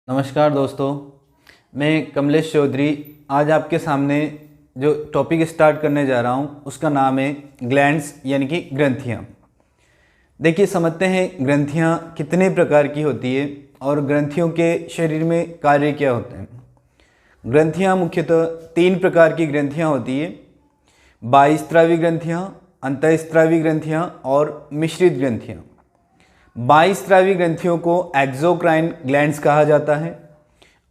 नमस्कार दोस्तों, मैं कमलेश चौधरी आज आपके सामने जो टॉपिक स्टार्ट करने जा रहा हूँ उसका नाम है ग्लैंड्स यानी कि ग्रंथियाँ। देखिए, समझते हैं ग्रंथियाँ कितने प्रकार की होती है और ग्रंथियों के शरीर में कार्य क्या होते हैं। ग्रंथियाँ मुख्यतः 3 प्रकार की ग्रंथियाँ होती है: बाह्यस्रावी ग्रंथियाँ, अंतःस्रावी ग्रंथियाँ और मिश्रित ग्रंथियाँ। बाह्यस्रावी ग्रंथियों को एक्सोक्राइन ग्लैंड्स कहा जाता है,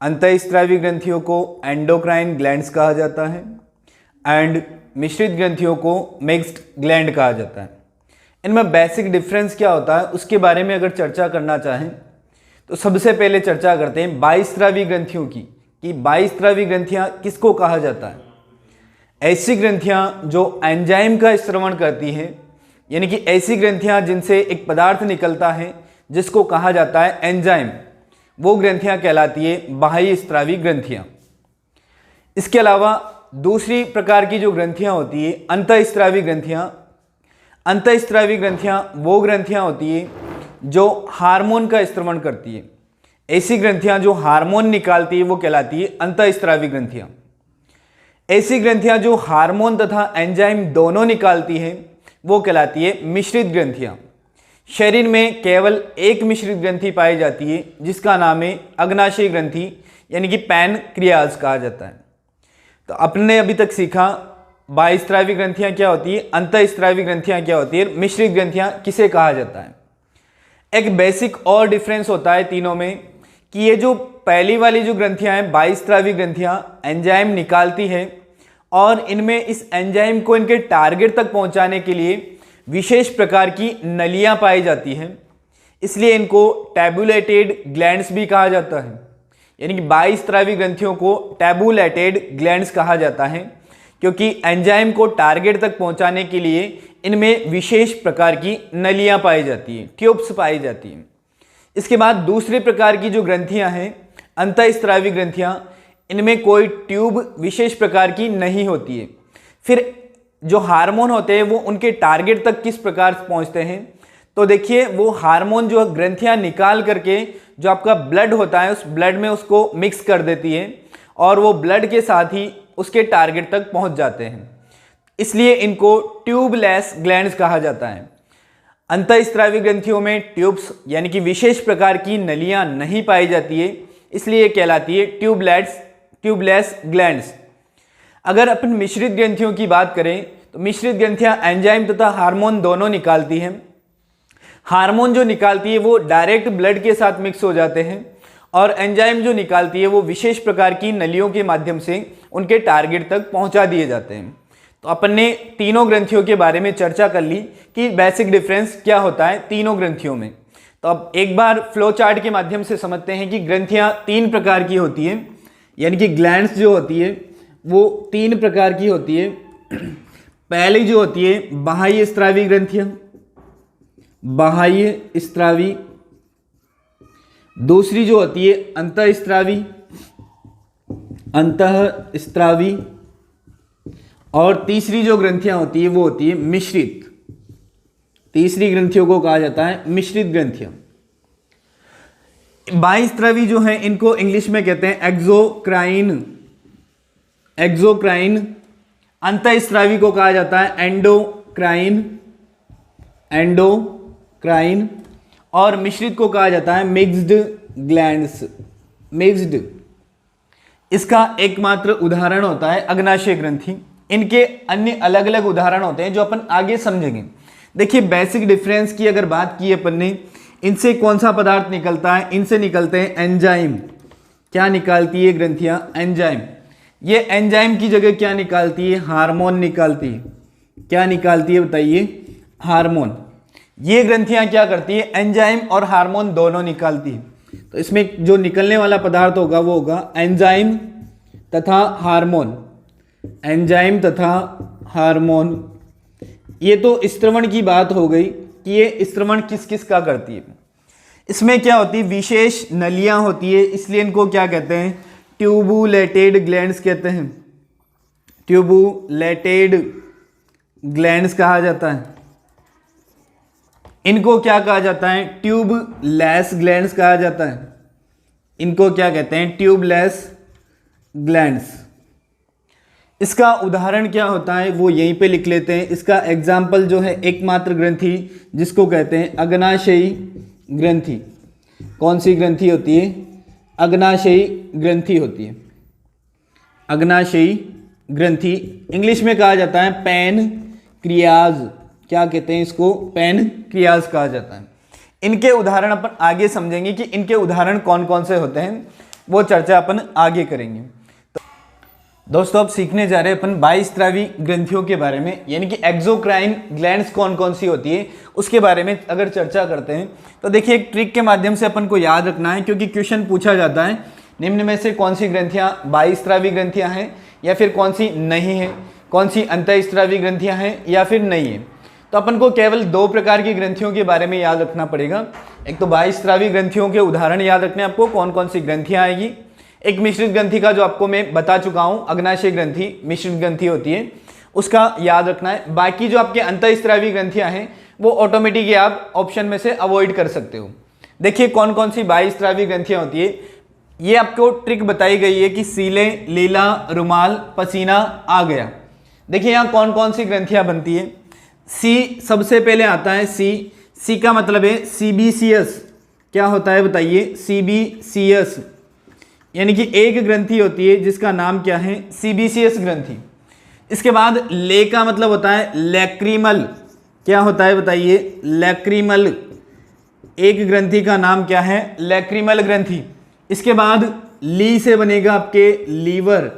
अंतःस्रावी ग्रंथियों को एंडोक्राइन ग्लैंड्स कहा जाता है एंड मिश्रित ग्रंथियों को मिक्स्ड ग्लैंड कहा जाता है। इनमें बेसिक डिफरेंस क्या होता है उसके बारे में अगर चर्चा करना चाहें तो सबसे पहले चर्चा करते हैं बाह्यस्रावी ग्रंथियों की कि बाह्यस्रावी ग्रंथियाँ किसको कहा जाता है। ऐसी ग्रंथियाँ जो एंजाइम का स्रवण करती हैं, यानी कि ऐसी ग्रंथियां जिनसे एक पदार्थ निकलता है जिसको कहा जाता है एंजाइम, वो ग्रंथियां कहलाती है बाह्यस्रावी ग्रंथियां। इसके अलावा दूसरी प्रकार की जो ग्रंथियां होती है अंतःस्रावी ग्रंथियां। अंतःस्रावी ग्रंथियां वो ग्रंथियां होती है जो हार्मोन का स्रवण करती है। ऐसी ग्रंथियां जो हार्मोन निकालती है वो कहलाती है अंतःस्रावी ग्रंथियां। ऐसी ग्रंथियां जो हार्मोन तथा एंजाइम दोनों निकालती हैं वो कहलाती है मिश्रित ग्रंथियां। शरीर में केवल एक मिश्रित ग्रंथि पाई जाती है जिसका नाम है अग्नाशय ग्रंथि, यानी कि पैनक्रियाज कहा जाता है। तो आपने अभी तक सीखा बाह्यस्रावी ग्रंथियां क्या होती है, अंतःस्रावी ग्रंथियां क्या होती है, मिश्रित ग्रंथियां किसे कहा जाता है। एक बेसिक और डिफरेंस होता है तीनों में कि ये जो पहली वाली जो ग्रंथियां हैं बाह्यस्रावी ग्रंथियां एंजाइम निकालती है और इनमें इस एंजाइम को इनके टारगेट तक पहुंचाने के लिए विशेष प्रकार की नलियां पाई जाती हैं, इसलिए इनको टैबुलेटेड ग्लैंड्स भी कहा जाता है। यानी कि बाह्यस्रावी ग्रंथियों को टैबुलेटेड ग्लैंड्स कहा जाता है क्योंकि एंजाइम को टारगेट तक पहुंचाने के लिए इनमें विशेष प्रकार की नलियां पाई जाती हैं, ट्यूब्स पाई जाती हैं। इसके बाद दूसरे प्रकार की जो ग्रंथियां हैं अंतःस्रावी ग्रंथियां, इनमें कोई ट्यूब विशेष प्रकार की नहीं होती है। फिर जो हार्मोन होते हैं वो उनके टारगेट तक किस प्रकार पहुंचते हैं, तो देखिए वो हार्मोन जो ग्रंथियां निकाल करके जो आपका ब्लड होता है उस ब्लड में उसको मिक्स कर देती है और वो ब्लड के साथ ही उसके टारगेट तक पहुंच जाते हैं, इसलिए इनको ट्यूबलेस ग्लैंड्स कहा जाता है। अंतःस्रावी ग्रंथियों में ट्यूब्स यानी कि विशेष प्रकार की नलियां नहीं पाई जाती है, इसलिए कहलाती है ट्यूबलेस ग्लैंड्स। अगर अपन मिश्रित ग्रंथियों की बात करें तो मिश्रित ग्रंथियां एंजाइम तथा हार्मोन दोनों निकालती हैं। हार्मोन जो निकालती है वो डायरेक्ट ब्लड के साथ मिक्स हो जाते हैं और एंजाइम जो निकालती है वो विशेष प्रकार की नलियों के माध्यम से उनके टारगेट तक पहुंचा दिए जाते हैं। तो अपन ने तीनों ग्रंथियों के बारे में चर्चा कर ली कि बेसिक डिफरेंस क्या होता है तीनों ग्रंथियों में। तो अब एक बार फ्लो चार्ट के माध्यम से समझते हैं कि ग्रंथियां 3 प्रकार की होती हैं, यानी कि ग्लैंड्स जो होती है वो 3 प्रकार की होती है। पहली जो होती है बाह्यस्रावी ग्रंथियां, बाह्यस्रावी। दूसरी जो होती है अंतःस्रावी, अंतःस्रावी। और तीसरी जो ग्रंथियां होती है वो होती है मिश्रित। तीसरी ग्रंथियों को कहा जाता है मिश्रित ग्रंथियां। बाह्यस्रावी जो है इनको इंग्लिश में कहते हैं एक्सोक्राइन, एक्सोक्राइन। अंतःस्रावी को कहा जाता है एंडोक्राइन, एंडोक्राइन। और मिश्रित को कहा जाता है मिक्स्ड ग्लैंड्स, मिक्स्ड। इसका एकमात्र उदाहरण होता है अग्नाशय ग्रंथि। इनके अन्य अलग अलग उदाहरण होते हैं जो अपन आगे समझेंगे। देखिए, बेसिक डिफरेंस की अगर बात की अपन ने, इनसे कौन सा पदार्थ निकलता है, इनसे निकलते हैं एंजाइम। क्या निकालती है ग्रंथियां, एंजाइम। ये एंजाइम की जगह क्या निकालती है, हार्मोन निकालती है। क्या निकालती है बताइए, हार्मोन। ये ग्रंथियां क्या करती है, एंजाइम और हार्मोन दोनों निकालती है। तो इसमें जो निकलने वाला पदार्थ होगा वो होगा एंजाइम तथा हार्मोन, एंजाइम तथा हार्मोन। ये तो स्त्रवण की बात हो गई कि ये स्त्रवण किस किस का करती है। इसमें क्या होती है, विशेष नलियां होती है, इसलिए इनको क्या कहते हैं, ट्यूबुलेटेड ग्लैंड्स कहते हैं। ट्यूबुलेटेड ग्लैंड्स कहा जाता है। इनको क्या कहा जाता है, ट्यूबलेस ग्लैंड्स कहा जाता है। इनको क्या कहते हैं? Tubeless glands. इसका उदाहरण क्या होता है वो यहीं पे लिख लेते हैं। इसका एग्जाम्पल जो है एकमात्र ग्रंथि जिसको कहते हैं अग्नाशयी ग्रंथि। कौन सी ग्रंथि होती है? अग्नाशयी ग्रंथि होती है। अग्नाशयी ग्रंथि इंग्लिश में कहा जाता है पैनक्रियाज। क्या कहते हैं इसको? पैनक्रियाज कहा जाता है। इनके उदाहरण अपन आगे समझेंगे कि इनके उदाहरण कौन कौन से होते हैं, वो चर्चा अपन आगे करेंगे। तो दोस्तों अब सीखने जा रहे हैं अपन बाह्यस्रावी ग्रंथियों के बारे में, यानी कि एक्सोक्राइन ग्लैंड्स कौन कौन सी होती है उसके बारे में अगर चर्चा करते हैं तो देखिए एक ट्रिक के माध्यम से अपन को याद रखना है, क्योंकि क्वेश्चन पूछा जाता है निम्न में से कौन सी ग्रंथियां बाह्यस्रावी ग्रंथियां हैं या फिर कौन सी नहीं है, कौन सी अंतःस्रावी ग्रंथियां हैं या फिर नहीं है। तो अपन को केवल दो प्रकार की ग्रंथियों के बारे में याद रखना पड़ेगा। एक तो बाह्यस्रावी ग्रंथियों के उदाहरण याद रखने आपको कौन कौन सी ग्रंथियां आएगी। एक मिश्रित ग्रंथि का जो आपको मैं बता चुका हूं, अग्नाशय ग्रंथि मिश्रित ग्रंथि होती है, उसका याद रखना है। बाकी जो आपके अंतःस्रावी ग्रंथियां हैं वो ऑटोमेटिक आप ऑप्शन में से अवॉइड कर सकते हो। देखिए कौन कौन सी बाह्यस्रावी ग्रंथियां होती है, ये आपको ट्रिक बताई गई है कि सीले, लीला, रुमाल, पसीना आ गया। देखिए यहाँ कौन कौन सी ग्रंथियां बनती है। सी सबसे पहले आता है। सी का मतलब है सीबीसीएस। क्या होता है बताइए? सीबीसीएस यानी कि एक ग्रंथि होती है जिसका नाम क्या है? सीबीसीएस ग्रंथि। इसके बाद ले का मतलब होता है लैक्रिमल। क्या होता है बताइए? लैक्रिमल। एक ग्रंथि का नाम क्या है? लैक्रिमल ग्रंथि। इसके बाद ली से बनेगा आपके लीवर,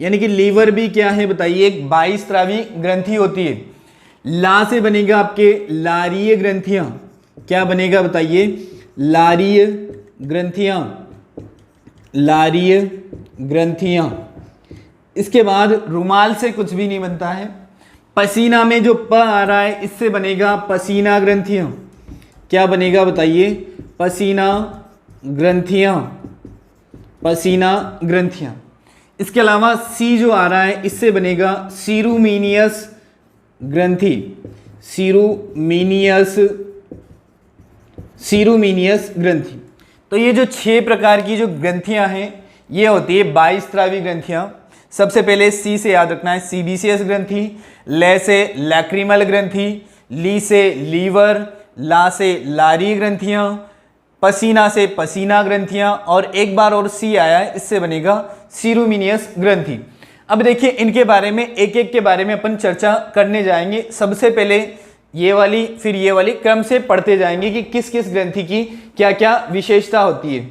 यानी कि लीवर भी क्या है बताइए? एक बाह्यस्रावी ग्रंथि होती है। ला से बनेगा आपके लारीय ग्रंथियां। क्या बनेगा बताइए? लारीय ग्रंथियां। लारीय ग्रंथियां। इसके बाद रुमाल से कुछ भी नहीं बनता है। पसीना में जो प आ रहा है इससे बनेगा पसीना ग्रंथियां। क्या बनेगा बताइए? पसीना ग्रंथियां। पसीना ग्रंथियां। इसके अलावा सी जो आ रहा है इससे बनेगा सीरूमिनियस ग्रंथि। सीरूमिनियस ग्रंथि। तो ये जो 6 प्रकार की जो ग्रंथियां हैं ये होती है बाह्यस्रावी ग्रंथियां। सबसे पहले सी से याद रखना है सीबीसीएस ग्रंथि, ले से लैक्रिमल ग्रंथि, ली से लीवर, ला से लारी ग्रंथियां, पसीना से पसीना ग्रंथियां और एक बार और सी आया है इससे बनेगा सीरूमिनियस ग्रंथि। अब देखिए इनके बारे में एक एक के बारे में अपन चर्चा करने जाएंगे। सबसे पहले ये वाली फिर ये वाली क्रम से पढ़ते जाएंगे कि किस किस ग्रंथि की क्या क्या विशेषता होती है।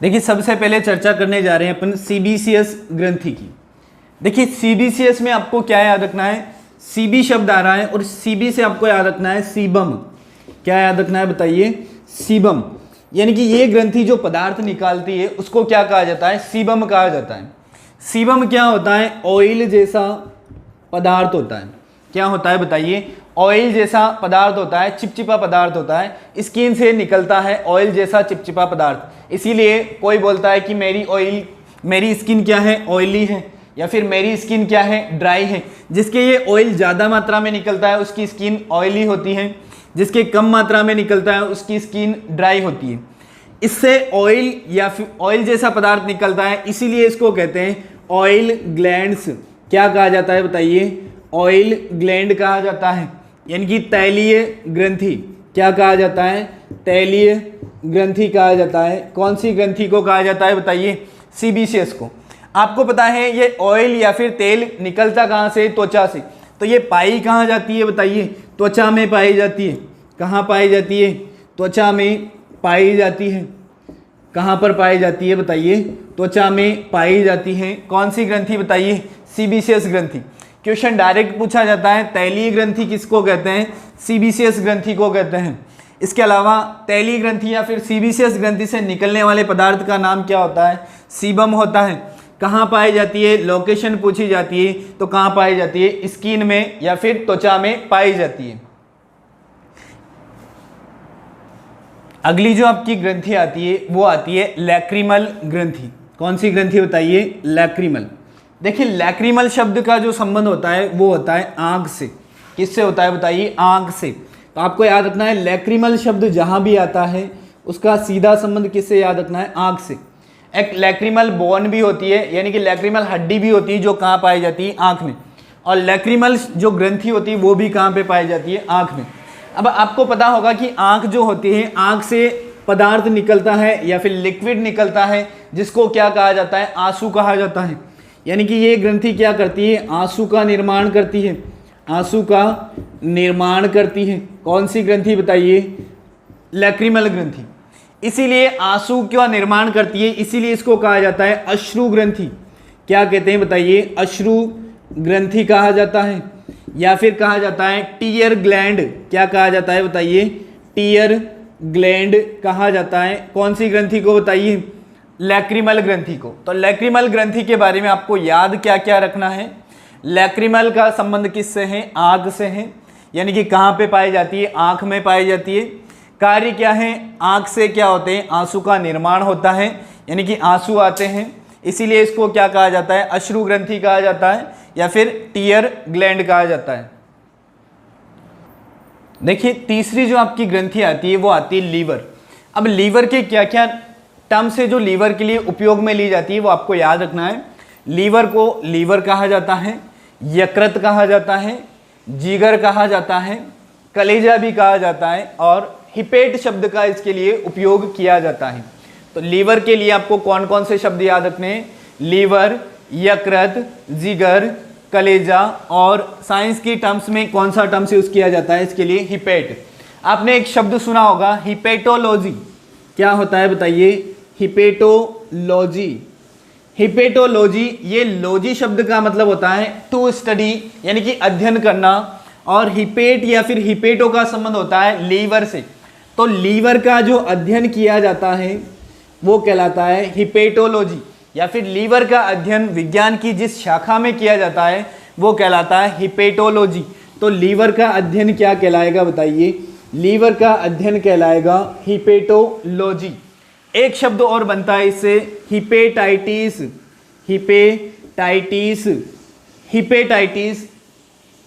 देखिए सबसे पहले चर्चा करने जा रहे हैं अपन सीबीसीएस ग्रंथि की। देखिए सीबीसीएस में आपको क्या याद रखना है? सीबी शब्द आ रहा है और सीबी से आपको याद रखना है सीबम। क्या याद रखना है बताइए? सीबम। यानी कि ये ग्रंथि जो पदार्थ निकालती है उसको क्या कहा जाता है? सीबम कहा जाता है। सीबम क्या होता है? ऑयल जैसा पदार्थ होता है। क्या होता है बताइए? ऑयल जैसा पदार्थ होता है, चिपचिपा पदार्थ होता है। स्किन से निकलता है ऑयल जैसा चिपचिपा पदार्थ। इसीलिए कोई बोलता है कि मेरी स्किन क्या है? ऑयली है, या फिर मेरी स्किन क्या है? ड्राई है। जिसके ये ऑयल ज़्यादा मात्रा में निकलता है उसकी स्किन ऑयली होती है, जिसके कम मात्रा में निकलता है उसकी स्किन ड्राई होती है। इससे ऑयल या फिर ऑयल जैसा पदार्थ निकलता है, इसीलिए इसको कहते हैं ऑयल ग्लैंड्स। क्या कहा जाता है बताइए? ऑयल ग्लैंड कहा जाता है, यानी कि तैलीय ग्रंथि। क्या कहा जाता है? तैलीय ग्रंथि कहा जाता है। कौन सी ग्रंथि को कहा जाता है बताइए? सीबीसीएस को। आपको पता है ये ऑयल या फिर तेल निकलता कहाँ से? त्वचा से। तो ये पाई कहाँ जाती है बताइए? त्वचा में पाई जाती है। कहाँ पाई जाती है? त्वचा में पाई जाती है। कहाँ पर पाई जाती है बताइए? त्वचा में पाई जाती है। कौन सी ग्रंथि बताइए? सीबीसीएस ग्रंथि। क्वेश्चन डायरेक्ट पूछा जाता है तैलीय ग्रंथि किसको कहते हैं? सीबीसीएस ग्रंथि को कहते हैं। इसके अलावा तैलीय ग्रंथि या फिर सीबीसीएस ग्रंथि से निकलने वाले पदार्थ का नाम क्या होता है? सीबम होता है। कहाँ पाई जाती है? लोकेशन पूछी जाती है तो कहाँ पाई जाती है? स्किन में या फिर त्वचा में पाई जाती है। अगली जो आपकी ग्रंथि आती है वो आती है लैक्रिमल ग्रंथि। कौन सी ग्रंथि बताइए? लैक्रिमल। देखिए लैक्रिमल शब्द का जो संबंध होता है वो होता है आंख से। किससे होता है बताइए? आंख से। तो आपको याद रखना है लैक्रिमल शब्द जहाँ भी आता है उसका सीधा संबंध किससे याद रखना है? आँख से। एक लैक्रिमल बोन भी होती है, यानी कि लैक्रिमल हड्डी भी होती है जो कहाँ पाई जाती है? आँख में। और लैक्रिमल जो ग्रंथि होती है वो भी कहाँ पे पाई जाती है? आँख में। अब आपको पता होगा कि आँख जो होती है, आँख से पदार्थ निकलता है या फिर लिक्विड निकलता है, जिसको क्या कहा जाता है? आंसू कहा जाता है। यानी कि ये ग्रंथि क्या करती है? आंसू का निर्माण करती है। आंसू का निर्माण करती है। कौन सी ग्रंथि बताइए? लैक्रिमल ग्रंथि। इसीलिए आंसू का निर्माण करती है, इसीलिए इसको कहा जाता है अश्रु ग्रंथि। क्या कहते हैं बताइए? अश्रु ग्रंथि कहा जाता है, या फिर कहा जाता है टीयर ग्लैंड। क्या कहा जाता है बताइए? टीयर ग्लैंड कहा जाता है। कौन सी ग्रंथि को बताइए? लैक्रिमल ग्रंथि को। तो लैक्रिमल ग्रंथि के बारे में आपको याद क्या क्या रखना है? लैक्रिमल का संबंध किससे है? आँख से है, यानी कि कहाँ पे पाई जाती है? आँख में पाई जाती है। कार्य क्या है? आँख से क्या होते हैं? आंसू का निर्माण होता है, यानी कि आंसू आते हैं, इसीलिए इसको क्या कहा जाता है? अश्रु ग्रंथि कहा जाता है, या फिर टीयर ग्लैंड कहा जाता है। देखिए तीसरी जो आपकी ग्रंथि आती है वो आती है लीवर। अब लीवर के क्या क्या टर्म्स है जो लीवर के लिए उपयोग में ली जाती है वो आपको याद रखना है। लीवर को लीवर कहा जाता है, यकृत कहा जाता है, जिगर कहा जाता है, कलेजा भी कहा जाता है, और हिपेट शब्द का इसके लिए उपयोग किया जाता है। तो लीवर के लिए आपको कौन कौन से शब्द याद रखने हैं? लीवर, यकृत, जिगर, कलेजा, और साइंस की टर्म्स में कौन सा टर्म्स यूज किया जाता है इसके लिए? हिपेट। आपने एक शब्द सुना होगा हिपेटोलॉजी। क्या होता है बताइए? हिपेटोलॉजी। हिपेटोलॉजी, ये लॉजी शब्द का मतलब होता है टू स्टडी, यानी कि अध्ययन करना, और हिपेट या फिर हिपेटो का संबंध होता है लीवर से। तो लीवर का जो अध्ययन किया जाता है वो कहलाता है हिपेटोलॉजी, या फिर लीवर का अध्ययन विज्ञान की जिस शाखा में किया जाता है वो कहलाता है हिपेटोलॉजी। तो लीवर का अध्ययन क्या कहलाएगा बताइए? लीवर का अध्ययन कहलाएगा हिपेटोलॉजी। एक शब्द और बनता है इससे, हिपेटाइटिस। हिपेटाइटिस। हिपेटाइटिस।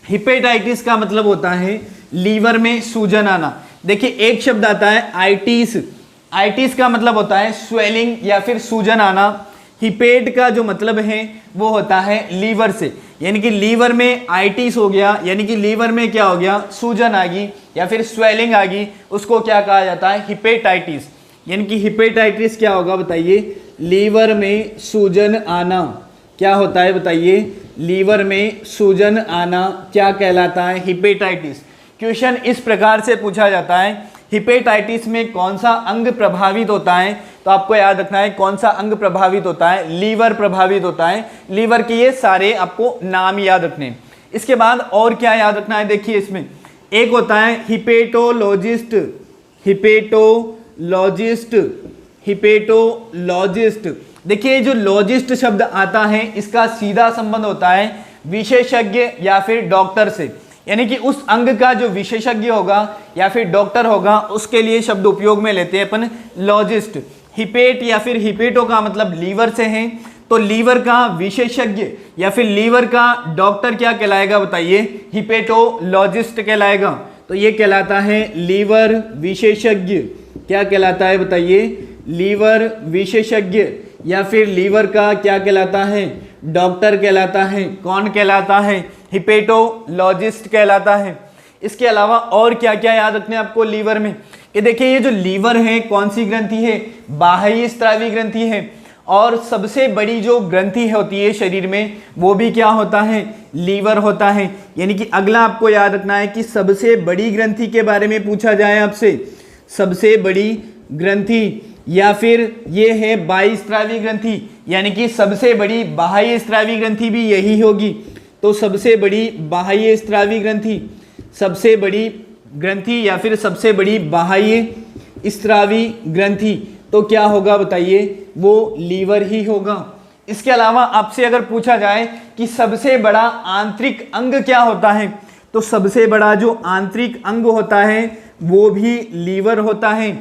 हिपेटाइटिस का मतलब होता है लीवर में सूजन आना। देखिए एक शब्द आता है आइटिस। आइटिस का मतलब होता है स्वेलिंग या फिर सूजन आना। हिपेट का जो मतलब है वो होता है लीवर से, यानी कि लीवर में आइटिस हो गया, यानी कि लीवर में क्या हो गया? सूजन आ गई या फिर स्वेलिंग आ गई, उसको क्या कहा जाता है? हिपेटाइटिस। यानी कि हिपेटाइटिस क्या होगा बताइए? लीवर में सूजन आना। क्या होता है बताइए? लीवर में सूजन आना क्या कहलाता है? हिपेटाइटिस। क्वेश्चन इस प्रकार से पूछा जाता है, हिपेटाइटिस में कौन सा अंग प्रभावित होता है? तो आपको याद रखना है कौन सा अंग प्रभावित होता है? लीवर प्रभावित होता है। लीवर के ये सारे आपको नाम याद रखने हैं। इसके बाद और क्या याद रखना है? देखिए इसमें एक होता है हिपेटोलॉजिस्ट। हिपेटोलॉजिस्ट। हिपेटोलॉजिस्ट। देखिए जो लॉजिस्ट शब्द आता है इसका सीधा संबंध होता है विशेषज्ञ या फिर डॉक्टर से, यानी कि उस अंग का जो विशेषज्ञ होगा या फिर डॉक्टर होगा उसके लिए शब्द उपयोग में लेते हैं अपन लॉजिस्ट। हिपेट या फिर हिपेटो का मतलब लीवर से है, तो लीवर का विशेषज्ञ या फिर लीवर का डॉक्टर क्या कहलाएगा बताइए? हिपेटोलॉजिस्ट कहलाएगा। तो ये कहलाता है लीवर विशेषज्ञ। क्या कहलाता है बताइए? लीवर विशेषज्ञ, या फिर लीवर का क्या कहलाता है? डॉक्टर कहलाता है। कौन कहलाता है? हिपेटोलॉजिस्ट कहलाता है। इसके अलावा और क्या क्या याद रखने आपको लीवर में? ये देखिए ये जो लीवर है कौन सी ग्रंथि है? बाह्य स्रावी ग्रंथि है। और सबसे बड़ी जो ग्रंथि होती है शरीर में वो भी क्या होता है? लीवर होता है। यानी कि अगला आपको याद रखना है कि सबसे बड़ी ग्रंथि के बारे में पूछा जाए आपसे, सबसे बड़ी ग्रंथि, या फिर ये है बाह्यस्रावी ग्रंथि, यानी कि सबसे बड़ी बाह्यस्रावी ग्रंथि भी यही होगी। तो सबसे बड़ी बाह्यस्रावी ग्रंथि, सबसे बड़ी ग्रंथि या फिर सबसे बड़ी बाह्यस्रावी ग्रंथि तो क्या होगा बताइए? वो लीवर ही होगा। इसके अलावा आपसे अगर पूछा जाए कि सबसे बड़ा आंतरिक अंग क्या होता है, तो सबसे बड़ा जो आंतरिक अंग होता है वो भी लीवर होता है।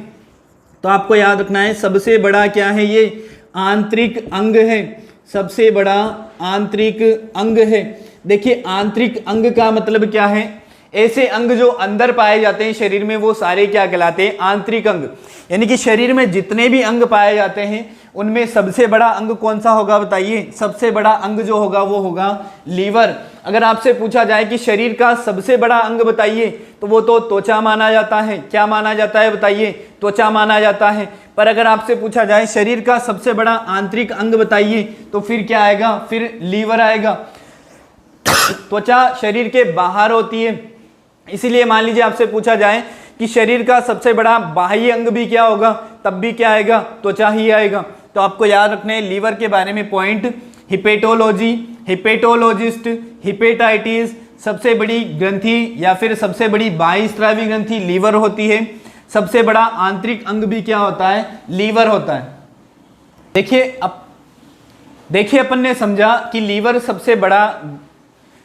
तो आपको याद रखना है सबसे बड़ा क्या है? ये आंतरिक अंग है। सबसे बड़ा आंतरिक अंग है। देखिए आंतरिक अंग का मतलब क्या है? ऐसे अंग जो अंदर पाए जाते हैं शरीर में वो सारे क्या कहलाते हैं? आंतरिक अंग। यानी कि शरीर में जितने भी अंग पाए जाते हैं उनमें सबसे बड़ा अंग कौन सा होगा बताइए? सबसे बड़ा अंग जो होगा वो होगा लीवर। अगर आपसे पूछा जाए कि शरीर का सबसे बड़ा अंग बताइए तो वो तो त्वचा माना जाता है। क्या माना जाता है बताइए? त्वचा माना जाता है। पर अगर आपसे पूछा जाए शरीर का सबसे बड़ा आंतरिक अंग बताइए तो फिर क्या आएगा? फिर लीवर आएगा। त्वचा शरीर के बाहर होती है, इसीलिए मान लीजिए आपसे पूछा जाए कि शरीर का सबसे बड़ा बाह्य अंग भी क्या होगा, तब भी क्या आएगा? त्वचा ही आएगा। तो आपको याद रखना है लीवर के बारे में पॉइंट, हिपेटोलॉजी, हिपेटोलॉजिस्ट, हिपेटाइटिस, सबसे बड़ी ग्रंथि या फिर सबसे बड़ी बाह्यस्रावी ग्रंथि लीवर होती है। सबसे बड़ा आंतरिक अंग भी क्या होता है? लीवर होता है। देखिए अपन ने समझा कि लीवर सबसे बड़ा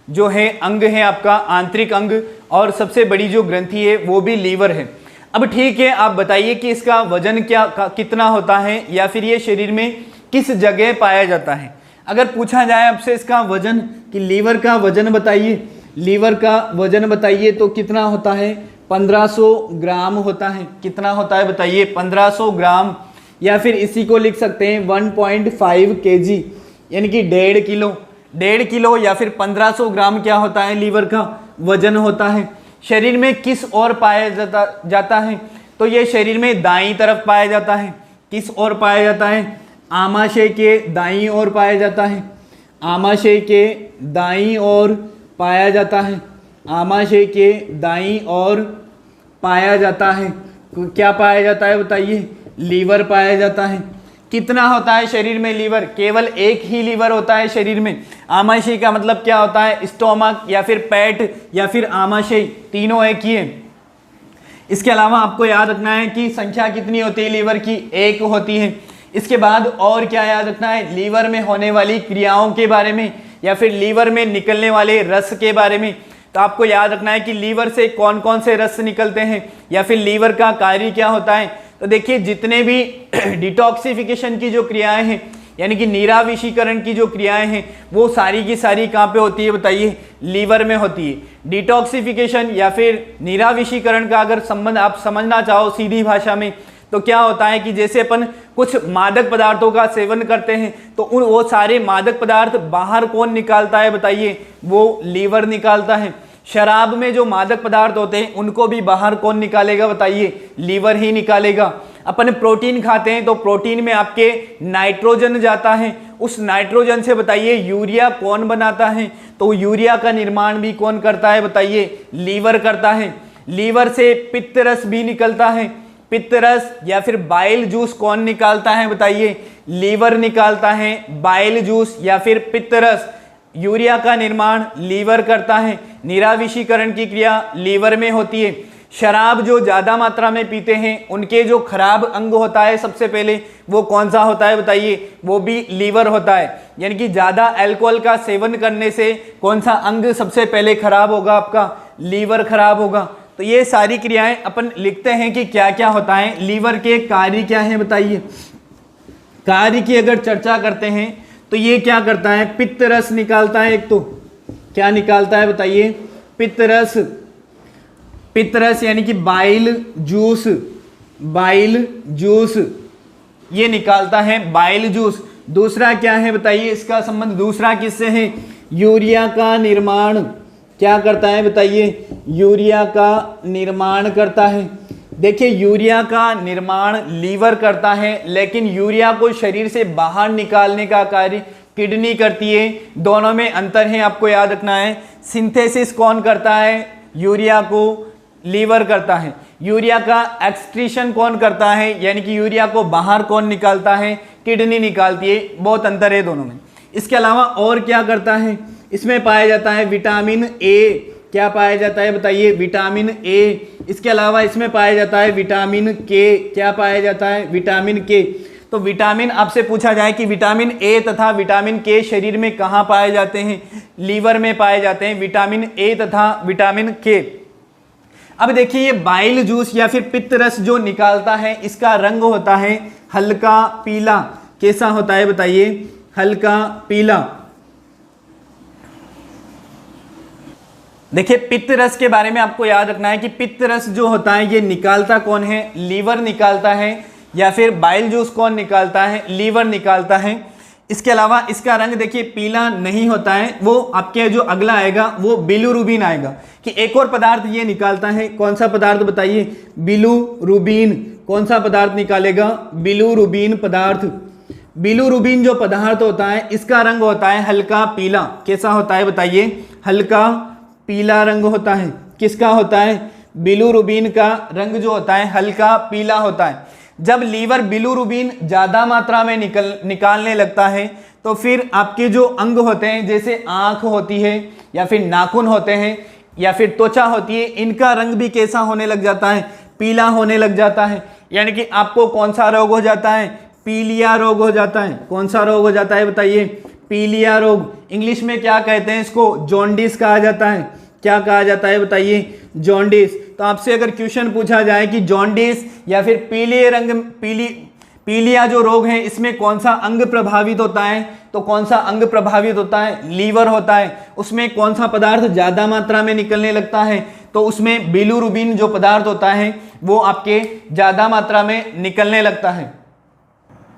जो है अंग है आपका, आंतरिक अंग, और सबसे बड़ी जो ग्रंथि है वो भी लीवर है। अब ठीक है, आप बताइए कि इसका वजन कितना होता है या फिर ये शरीर में किस जगह पाया जाता है। अगर पूछा जाए आपसे इसका वजन कि लीवर का वजन बताइए, लीवर का वजन बताइए तो कितना होता है? 1500 ग्राम होता है। कितना होता है बताइए? 1500 ग्राम, या फिर इसी को लिख सकते हैं 1.5 kg, यानी कि 1.5 किलो। 1.5 किलो या फिर 1500 ग्राम क्या होता है? लीवर का वजन होता है। शरीर में किस ओर पाया जाता है? तो ये शरीर में दाईं तरफ पाया जाता है। किस ओर पाया जाता है? आमाशय के दाईं ओर पाया जाता है। आमाशय के दाईं ओर पाया जाता है। आमाशय के दाईं ओर पाया जाता है। क्या पाया जाता है बताइए? लीवर पाया जाता है। कितना होता है शरीर में लीवर? केवल एक ही लीवर होता है शरीर में। आमाशय का मतलब क्या होता है? स्टोमक या फिर पेट या फिर आमाशय, तीनों एक ही है। इसके अलावा आपको याद रखना है कि संख्या कितनी होती है लीवर की? 1 होती है। इसके बाद और क्या याद रखना है? लीवर में होने वाली क्रियाओं के बारे में या फिर लीवर में निकलने वाले रस के बारे में। तो आपको याद रखना है कि लीवर से कौन कौन से रस निकलते हैं या फिर लीवर का कार्य क्या होता है। तो देखिए जितने भी डिटॉक्सिफिकेशन की जो क्रियाएं हैं, यानी कि नीराविशीकरण की जो क्रियाएं हैं, वो सारी की सारी कहाँ पे होती है बताइए? लीवर में होती है। डिटॉक्सिफिकेशन या फिर नीराविशीकरण का अगर संबंध आप समझना चाहो सीधी भाषा में तो क्या होता है कि जैसे अपन कुछ मादक पदार्थों का सेवन करते हैं तो वो सारे मादक पदार्थ बाहर कौन निकालता है बताइए? वो लीवर निकालता है। शराब में जो मादक पदार्थ होते हैं उनको भी बाहर कौन निकालेगा बताइए? लीवर ही निकालेगा। अपन प्रोटीन खाते हैं तो प्रोटीन में आपके नाइट्रोजन जाता है। उस नाइट्रोजन से बताइए यूरिया कौन बनाता है? तो यूरिया का निर्माण भी कौन करता है बताइए? लीवर करता है। लीवर से पित्त रस भी निकलता है। पित्त रस या फिर बाइल जूस कौन निकालता है बताइए? लीवर निकालता है। बाइल जूस या फिर पित्त रस, यूरिया का निर्माण लीवर करता है। निराविशीकरण की क्रिया लीवर में होती है। शराब जो ज़्यादा मात्रा में पीते हैं उनके जो खराब अंग होता है सबसे पहले वो कौन सा होता है बताइए? वो भी लीवर होता है। यानी कि ज़्यादा अल्कोहल का सेवन करने से कौन सा अंग सबसे पहले खराब होगा? आपका लीवर खराब होगा। तो ये सारी क्रियाएं अपन लिखते हैं कि क्या क्या होता है। लीवर के कार्य क्या है बताइए? कार्य की अगर चर्चा करते हैं तो ये क्या करता है? पित्त रस निकालता है। एक तो क्या निकालता है बताइए? पित्त रस। पित्त रस यानी कि बाइल जूस, बाइल जूस ये निकालता है, बाइल जूस। दूसरा क्या है बताइए? इसका संबंध दूसरा किससे है? यूरिया का निर्माण क्या करता है बताइए? यूरिया का निर्माण करता है। देखिए यूरिया का निर्माण लीवर करता है, लेकिन यूरिया को शरीर से बाहर निकालने का कार्य किडनी करती है। दोनों में अंतर है, आपको याद रखना है। सिंथेसिस कौन करता है? यूरिया को लीवर करता है। यूरिया का एक्सक्रीशन कौन करता है? यानी कि यूरिया को बाहर कौन निकालता है? किडनी निकालती है। बहुत अंतर है दोनों में। इसके अलावा और क्या करता है? इसमें पाया जाता है विटामिन ए। क्या पाया जाता है बताइए? Vitamin A. इसके अलावा इसमें पाया जाता है विटामिन के। क्या पाया जाता है? विटामिन के। तो विटामिन आपसे पूछा जाए कि विटामिन ए तथा विटामिन के शरीर में कहाँ पाए जाते हैं? लीवर में पाए जाते हैं विटामिन ए तथा विटामिन के। अब देखिए ये बाइल जूस या फिर पित्त रस जो निकालता है इसका रंग होता है हल्का पीला। कैसा होता है बताइए? हल्का पीला। देखिए पित्त रस के बारे में आपको याद रखना है कि पित्त रस जो होता है ये निकालता कौन है, लीवर निकालता है, या फिर बाइल जूस कौन निकालता है, लीवर निकालता है। इसके अलावा इसका रंग देखिए पीला नहीं होता है, वो आपके जो अगला आएगा वो बिलुरुबिन आएगा। कि एक और पदार्थ ये निकालता है, कौन सा पदार्थ बताइए, बिलुरुबिन। कौन सा पदार्थ निकालेगा, बिलुरुबिन पदार्थ। बिलुरुबिन जो पदार्थ होता है इसका रंग होता है हल्का पीला। कैसा होता है बताइए, हल्का पीला रंग होता है। किसका होता है, बिलुरुबिन का रंग जो होता है हल्का पीला होता है। जब लीवर बिलुरुबिन ज़्यादा मात्रा में निकालने लगता है तो फिर आपके जो अंग होते हैं, जैसे आँख होती है या फिर नाखून होते हैं या फिर त्वचा होती है, इनका रंग भी कैसा होने लग जाता है, पीला होने लग जाता है। यानी कि आपको कौन सा रोग हो जाता है, पीलिया रोग हो जाता है। कौन सा रोग हो जाता है बताइए, पीलिया रोग। इंग्लिश में क्या कहते हैं इसको, जॉन्डिस कहा जाता है। क्या कहा जाता है बताइए, जॉन्डिस। तो आपसे अगर क्वेश्चन पूछा जाए कि जॉन्डिस या फिर पीलिया जो रोग है इसमें कौन सा अंग प्रभावित होता है, तो कौन सा अंग प्रभावित होता है, लीवर होता है। उसमें कौन सा पदार्थ ज़्यादा मात्रा में निकलने लगता है, तो उसमें बिलुरुबिन जो पदार्थ होता है वो आपके ज़्यादा मात्रा में निकलने लगता है।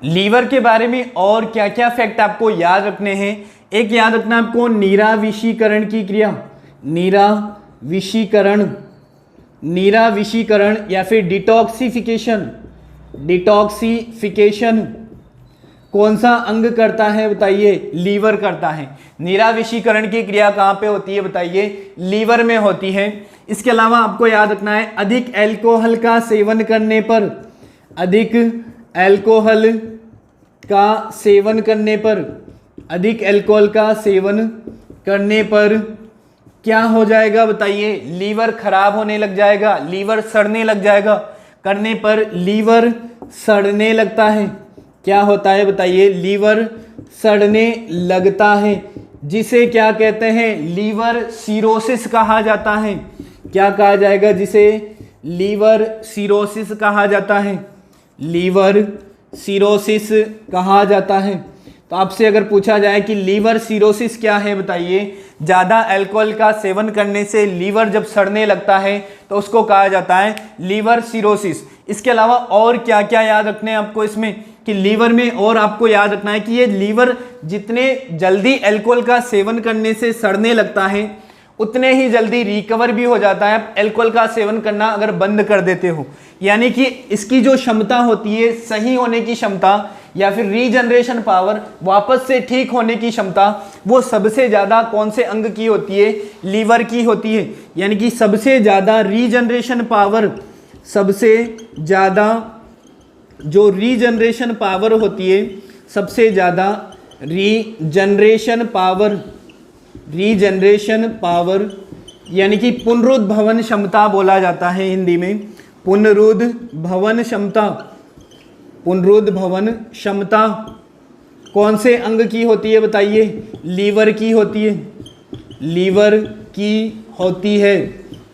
लीवर के बारे में और क्या क्या फैक्ट आपको याद रखने हैं, एक याद रखना आपको नीराविषीकरण की क्रिया। नीराविषीकरण या फिर डिटॉक्सिफिकेशन कौन सा अंग करता है बताइए, लीवर करता है। नीराविषीकरण की क्रिया कहाँ पे होती है बताइए, लीवर में होती है। इसके अलावा आपको याद रखना है अधिक अल्कोहल का सेवन करने पर, अधिक अल्कोहल का सेवन करने पर क्या हो जाएगा बताइए, लीवर खराब होने लग जाएगा, लीवर सड़ने लग जाएगा। करने पर लीवर सड़ने लगता है। क्या होता है बताइए, लीवर सड़ने लगता है, जिसे क्या कहते हैं, लीवर सिरोसिस कहा जाता है। क्या कहा जाएगा, जिसे लीवर सिरोसिस कहा जाता है, लीवर सिरोसिस कहा जाता है। तो आपसे अगर पूछा जाए कि लीवर सिरोसिस क्या है बताइए, ज़्यादा अल्कोहल का सेवन करने से लीवर जब सड़ने लगता है तो उसको कहा जाता है लीवर सिरोसिस। इसके अलावा और क्या क्या याद रखने हैं आपको इसमें, कि लीवर में और आपको याद रखना है कि ये लीवर जितने जल्दी अल्कोहल का सेवन करने से सड़ने लगता है उतने ही जल्दी रिकवर भी हो जाता है आप अल्कोहल का सेवन करना अगर बंद कर देते हो। यानी कि इसकी जो क्षमता होती है सही होने की क्षमता या फिर रीजनरेशन पावर, वापस से ठीक होने की क्षमता, वो सबसे ज़्यादा कौन से अंग की होती है, लीवर की होती है। यानी कि सबसे ज़्यादा रीजनरेशन पावर, सबसे ज़्यादा जो रीजनरेशन पावर होती है, सबसे ज़्यादा रीजनरेशन पावर यानी कि पुनरुद्भवन क्षमता बोला जाता है हिंदी में, पुनरुद्भवन क्षमता कौन से अंग की होती है बताइए, लीवर की होती है, लीवर की होती है।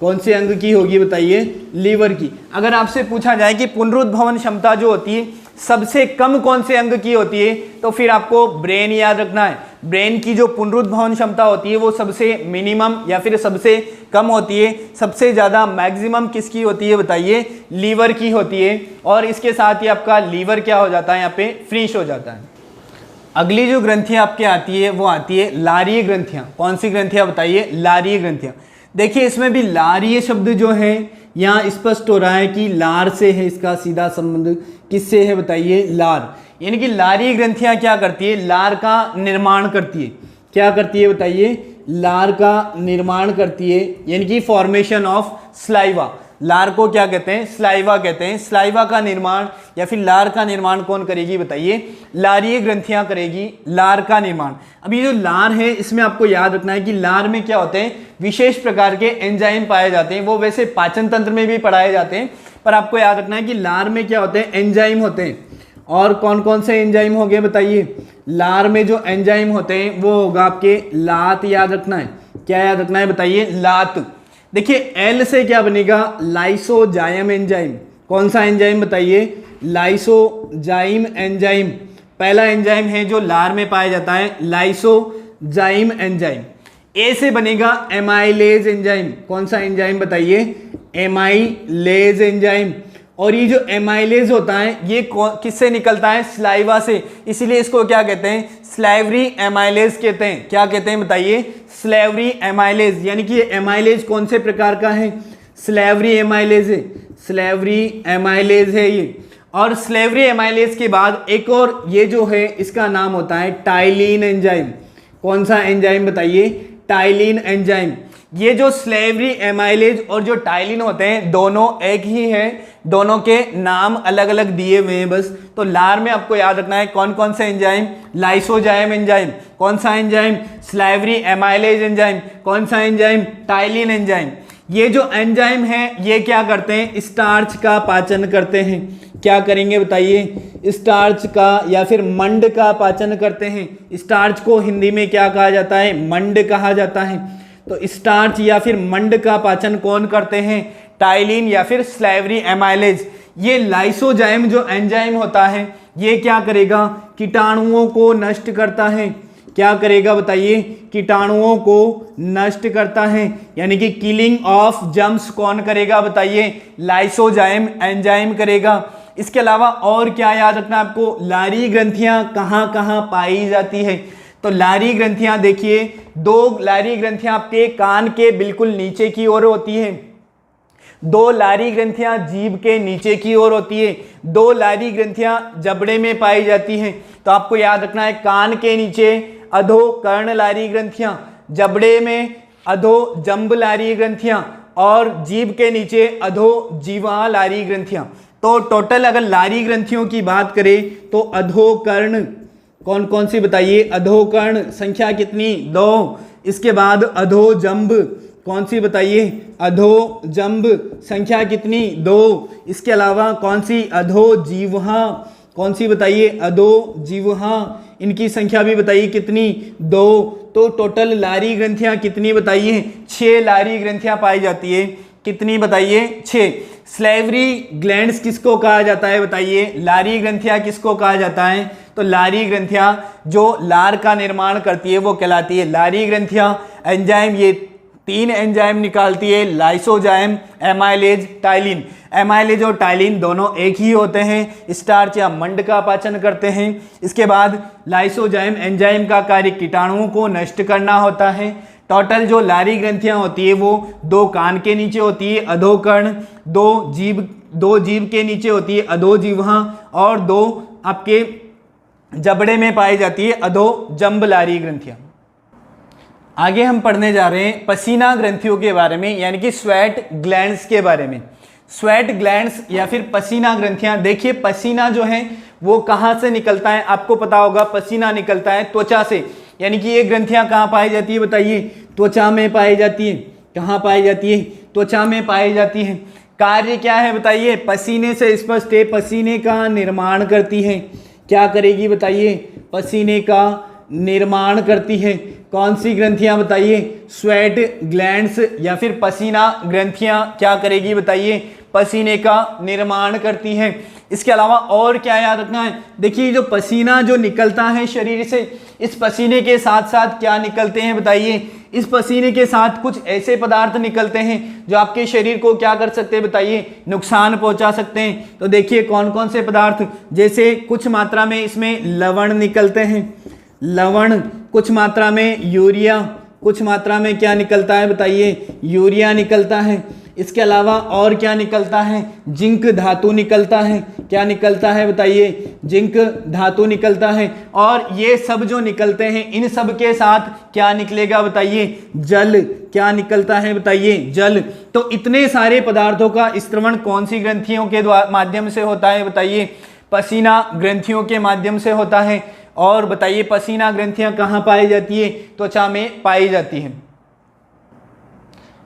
कौन से अंग की होगी बताइए, लीवर की। अगर आपसे पूछा जाए कि पुनरुद्भवन क्षमता जो होती है सबसे कम कौन से अंग की होती है, तो फिर आपको ब्रेन याद रखना है। ब्रेन की जो पुनरुद्भवन क्षमता होती है वो सबसे मिनिमम या फिर सबसे कम होती है। सबसे ज़्यादा मैक्सिमम किसकी होती है बताइए, लीवर की होती है। और इसके साथ ही आपका लीवर क्या हो जाता है, यहाँ पे फ्रीश हो जाता है। अगली जो ग्रंथियाँ आपके आती है वो आती है लारीय ग्रंथियाँ। कौन सी ग्रंथियाँ बताइए, लारीय ग्रंथियाँ। देखिए इसमें भी लारीय शब्द जो है यहाँ स्पष्ट हो रहा है कि लार से है, इसका सीधा संबंध किससे है बताइए, लार। यानी कि लारीय ग्रंथियाँ क्या करती है, लार का निर्माण करती है। क्या करती है बताइए, लार का निर्माण करती है, यानी कि फॉर्मेशन ऑफ स्लाइवा। लार को क्या कहते हैं, स्लाइवा कहते हैं। स्लाइवा का निर्माण या फिर लार का निर्माण कौन करेगी बताइए, लारीय ग्रंथियां करेगी लार का निर्माण। अब ये जो लार है इसमें आपको याद रखना है कि लार में क्या होते हैं, विशेष प्रकार के एंजाइम पाए जाते हैं। वो वैसे पाचन तंत्र में भी पढ़ाए जाते हैं, पर आपको याद रखना है कि लार में क्या होते हैं, एंजाइम होते हैं। और कौन कौन से एंजाइम हो गए बताइए, लार में जो एंजाइम होते हैं वो होगा आपके लात। याद रखना है, क्या याद रखना है बताइए, लात। देखिए एल से क्या बनेगा, लाइसोजाइम एंजाइम। कौन सा एंजाइम बताइए, लाइसोजाइम एंजाइम। पहला एंजाइम है जो लार में पाया जाता है, लाइसोजाइम एंजाइम। ए से बनेगा एमाइलेज एंजाइम। कौन सा एंजाइम बताइए? Amylase enzyme. और ये जो एमाइलेज होता है ये किससे निकलता है? स्लाइवा से, इसीलिए इसको क्या कहते हैं? स्लाइवरी एमाइलेज कहते हैं। क्या कहते हैं बताइए? Salivary amylase. यानी कि ये एमाइलेज कौन से प्रकार का है? स्लाइवरी एमाइलेज है, स्लाइवरी एमाइलेज है ये। और स्लाइवरी एमाइलेज के बाद एक और ये जो है इसका नाम होता है टाइलिन एंजाइम। कौन सा एंजाइम बताइए? Ptyalin enzyme. ये जो स्लेवरी एमाइलेज और जो टाइलिन होते हैं दोनों एक ही है, दोनों के नाम अलग अलग दिए हुए हैं बस। तो लार में आपको याद रखना है कौन कौन से एंजाइम? Lysozyme enzyme. कौन सा एंजाइम? Slavery amylase enzyme. कौन सा एंजाइम? Ptyalin enzyme. ये जो एंजाइम है ये क्या करते हैं? स्टार्च का पाचन करते हैं। क्या करेंगे बताइए? स्टार्च का या फिर मंड का पाचन करते हैं। स्टार्च को हिंदी में क्या कहा जाता है? मंड कहा जाता है। तो स्टार्च या फिर मंड का पाचन कौन करते हैं? टाइलिन या फिर स्लेवरी एमाइलेज। ये लाइसोजाइम जो एंजाइम होता है ये क्या करेगा? कीटाणुओं को नष्ट करता है। क्या करेगा बताइए? कीटाणुओं को नष्ट करता है, यानी कि किलिंग ऑफ जर्म्स कौन करेगा बताइए? लाइसोजाइम एंजाइम करेगा। इसके अलावा और क्या याद रखना आपको? लारी ग्रंथियां कहाँ कहाँ पाई जाती है? तो लारी ग्रंथियां देखिए, दो लारी ग्रंथियां आपके कान के बिल्कुल नीचे की ओर होती है, दो लारी ग्रंथियां जीभ के नीचे की ओर होती है, दो लारी ग्रंथियां जबड़े में पाई जाती हैं। तो आपको याद रखना है कान के नीचे अधो कर्ण लारी ग्रंथियां, जबड़े में अधो जंब लारी ग्रंथियां और जीभ के नीचे अधो जीवा लारी ग्रंथियां। तो टोटल अगर लारी ग्रंथियों की बात करें तो अधोकर्ण कौन कौन सी बताइए? अधोकर्ण संख्या कितनी? 2। इसके बाद अधोजंब कौन सी बताइए? अधोजंब संख्या कितनी? 2। इसके अलावा कौन सी? अधोजीवहा कौन सी बताइए? अधोजीवहा, इनकी संख्या भी बताइए कितनी? 2। तो टोटल लारी ग्रंथियां कितनी बताइए? 6 लारी ग्रंथियां पाई जाती है। कितनी बताइए? 6। स्लेवरी ग्लैंड्स किसको कहा जाता है बताइए? लारी ग्रंथियां किसको कहा जाता है? तो लारी ग्रंथियां जो लार का निर्माण करती है वो कहलाती है लारी ग्रंथियां। एंजाइम ये 3 एंजाइम निकालती है, लाइसोजाइम, एमाइलेज, टाइलिन। एमाइलेज और टाइलिन दोनों एक ही होते हैं, स्टार्च या मंड का पाचन करते हैं। इसके बाद लाइसोजाइम एंजाइम का कार्य कीटाणुओं को नष्ट करना होता है। टोटल जो लारी ग्रंथियां होती है वो 2 कान के नीचे होती है अधोकर्ण, 2 जीभ के नीचे होती है अधोजीवा और 2 आपके जबड़े में पाई जाती है अधोजंब लारी ग्रंथियां। आगे हम पढ़ने जा रहे हैं पसीना ग्रंथियों के बारे में, यानी कि स्वेट ग्लैंड्स के बारे में। स्वेट ग्लैंड्स या फिर पसीना ग्रंथियां। देखिए पसीना जो है वो कहाँ से निकलता है? आपको पता होगा पसीना निकलता है त्वचा से, यानी कि ये ग्रंथियां कहाँ पाई जाती है बताइए? त्वचा में पाई जाती है। कहाँ पाई जाती है? त्वचा में पाई जाती है। कार्य क्या है बताइए? पसीने से स्पष्ट है, पसीने का निर्माण करती है। क्या करेगी बताइए? पसीने का निर्माण करती है। कौन सी ग्रंथियां बताइए? स्वेट ग्लैंड्स या फिर पसीना ग्रंथियां क्या करेगी बताइए? पसीने का निर्माण करती है। इसके अलावा और क्या याद रखना है? देखिए जो पसीना जो निकलता है शरीर से, इस पसीने के साथ साथ क्या निकलते हैं बताइए? इस पसीने के साथ कुछ ऐसे पदार्थ निकलते हैं जो आपके शरीर को क्या कर सकते हैं बताइए? नुकसान पहुंचा सकते हैं। तो देखिए कौन कौन से पदार्थ, जैसे कुछ मात्रा में इसमें लवण निकलते हैं, लवण, कुछ मात्रा में यूरिया, कुछ मात्रा में क्या निकलता है बताइए? यूरिया निकलता है। इसके अलावा और क्या निकलता है? जिंक धातु निकलता है। क्या निकलता है बताइए? जिंक धातु निकलता है। और ये सब जो निकलते हैं इन सब के साथ क्या निकलेगा बताइए? जल। क्या निकलता है बताइए? जल। तो इतने सारे पदार्थों का स्त्रवण कौन सी ग्रंथियों के माध्यम से होता है बताइए? पसीना ग्रंथियों के माध्यम से होता है। और बताइए पसीना ग्रंथियां कहाँ पाई जाती है? त्वचा में पाई जाती है।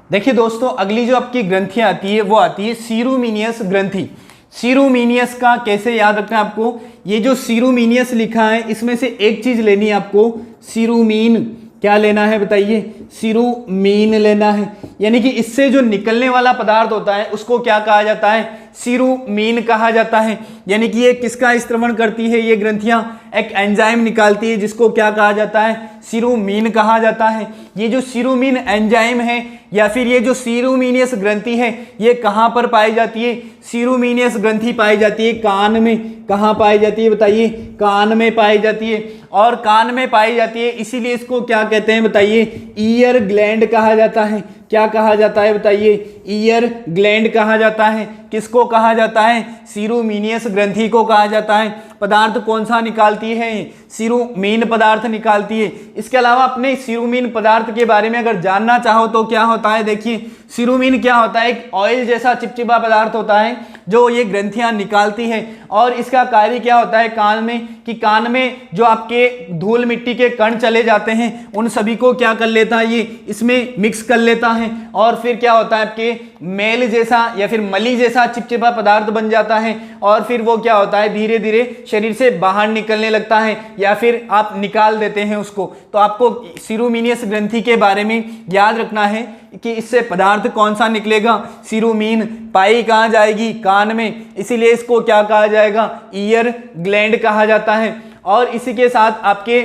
देखिए दोस्तों अगली जो आपकी ग्रंथियां आती है वो आती है सीरूमिनियस ग्रंथि। सीरूमिनियस का कैसे याद रखना है आपको? ये जो सीरूमिनियस लिखा है इसमें से एक चीज लेनी है आपको, सीरूमीन। क्या लेना है बताइए? सीरूमीन लेना है। यानी कि इससे जो निकलने वाला पदार्थ होता है उसको क्या कहा जाता है? सीरुमीन कहा जाता है। यानी कि ये किसका स्त्रवण करती है, ये ग्रंथियां एक एंजाइम निकालती है जिसको क्या कहा जाता है, सीरुमीन कहा जाता है। ये जो सीरुमीन एंजाइम है या फिर ये जो सीरुमीनियस ग्रंथि है ये कहाँ पर पाई जाती है, सीरुमीनियस ग्रंथि पाई जाती है कान में। कहाँ पाई जाती है बताइए, कान में पाई जाती है। और कान में पाई जाती है इसीलिए इसको क्या कहते हैं बताइए, ईयर ग्लैंड कहा जाता है। क्या कहा जाता है बताइए, ईयर ग्लैंड कहा जाता है। किसको कहा जाता है, सीरुमीनियस ग्रंथि को कहा जाता है। पदार्थ कौन सा निकालती है, सीरुमीन पदार्थ निकालती है। इसके अलावा अपने सीरुमीन पदार्थ के बारे में अगर जानना चाहो तो क्या होता है, देखिए सीरुमीन क्या होता है, एक ऑयल जैसा चिपचिपा पदार्थ होता है जो ये ग्रंथियां निकालती है। और इसका कार्य क्या होता है कान में, कि कान में जो आपके धूल मिट्टी के कण चले जाते हैं उन सभी को क्या कर लेता है, ये इसमें मिक्स कर लेता है। और फिर क्या होता है, आपके मेल जैसा या फिर मली जैसा चिपचिपा पदार्थ बन जाता है। और फिर वो क्या होता है, धीरे धीरे शरीर से बाहर निकलने लगता है या फिर आप निकाल देते हैं उसको। तो आपको सीरुमीनियस ग्रंथि के बारे में याद रखना है कि इससे पदार्थ कौन सा निकलेगा, सीरुमीन। पाई कहाँ जाएगी, कान में, इसीलिए इसको क्या कहा जाएगा, ईयर ग्लैंड कहा जाता है। और इसी के साथ आपके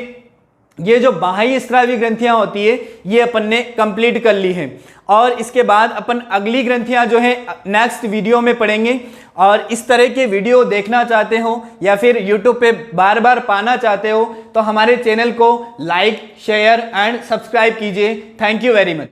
ये जो बाह्य स्रावी ग्रंथियां होती है ये अपन ने कंप्लीट कर ली है। और इसके बाद अपन अगली ग्रंथियां जो है नेक्स्ट वीडियो में पढ़ेंगे। और इस तरह के वीडियो देखना चाहते हो या फिर यूट्यूब पे बार बार पाना चाहते हो तो हमारे चैनल को लाइक, शेयर एंड सब्सक्राइब कीजिए। Thank you very much.